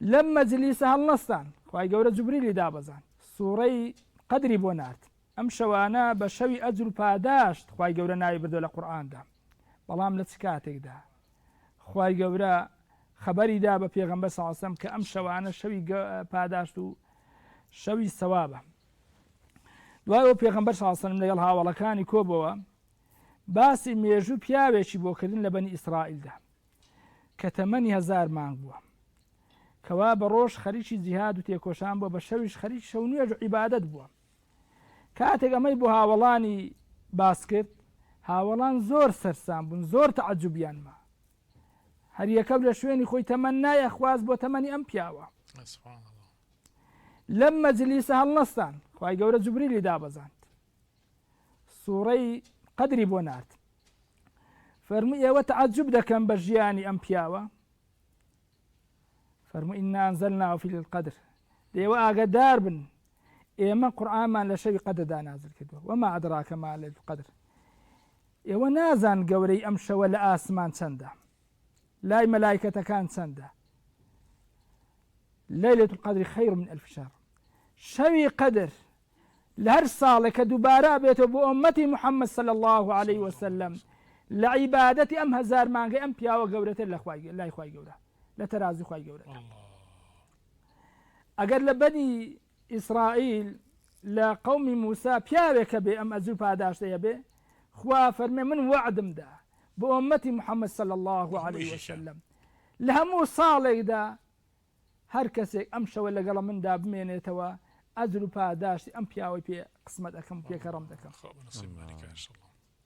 لەم مەجلیسە هەڵنەستان خوای گەورە جوبریلی دابەزان سوورەی قەدری بۆ نارد ئەم شەوانە بە شەوی ئەجر و پاداشت خوای گەورە ناوی بردووە لە قورئاندا بەڵام لە چ کاتێکدا خوای گەورە خەبەری دا بە پێغەمبەر صلی الله علیه و سلم کە ئەم شەوانە شەوی پاداشت و شەوی سەوابە دوای ئەوە پێغەمبەر صلی الله علیه و سلم لەگەڵ هاوڵەکانی کۆبەوە باسی مێژوو پیاوێکی بۆ کردن لە بەنی ئیسرائیلدا کە تەمەنی 1000 مانگ بووە کەوا بە ڕۆژ خەریکی جیهاد و تێکۆشان بووە بە شەویش خەریکی شەو نوێژ و عیبادەت بووە کاتێک ئەمەی بۆ هاوڵانی باس کرد هاوڵان زۆر سەرسام بوون زۆر تەعەجوبیان ما هەر یەکەم لە شوێنی خۆی تەمەن نایە خواست بۆ تەمەنی ئەم پیاوە لەم مەجلیسە هەڵنەستان خوای گەورە جوبریلی دابەزاند سوورەی قەدری بۆ نارد فەرمووی ئێوە تەعەجوب دەکەن بە ژیانی ئەم پیاوە فەرمووی ئینا ئەنزەلناه فی القەدر ئێوە ئاگادار بن ئێمە قورئانمان لە شەوی قەدردا نازل کردووە وما ئەدراکە ما لەیلة القەدر ئێوە نازان گەورەی ئەم شەوە لە ئاسمان چەندە لای مەلایکەتەکان چەندە لەیلة القەدر خەیر من ئەلف شەهر شەوی قەدر لە هەر ساڵێک کە دووبارە بێتەوە بۆ ئومەتی محەممەد صلی الله عليه وسلم لە عیبادەتی ئەم 1000 مانگەی ئەم پیاوە گەورەتر لای خوای گەورە لە تەرازوی خوای گەورەدا ئەگەر لە بەنی ئیسرائیل لە قەومی موسا پیاوێکە بێ ئەم ئەجر و پاداشتەیە بێ خوا فەرمێ من وعدمدا بۆ ئومەتی محەممەد صلی الله عليه وسلم لە هەموو ساڵێکدا هەر کەسێک ئەم شەوە لەگەڵ مندا بمێنێتەوە ئەجر و پاداشتی ئەم پیاوەی پێ قسمەت ئەەکەم پێکەڕەم دەکەم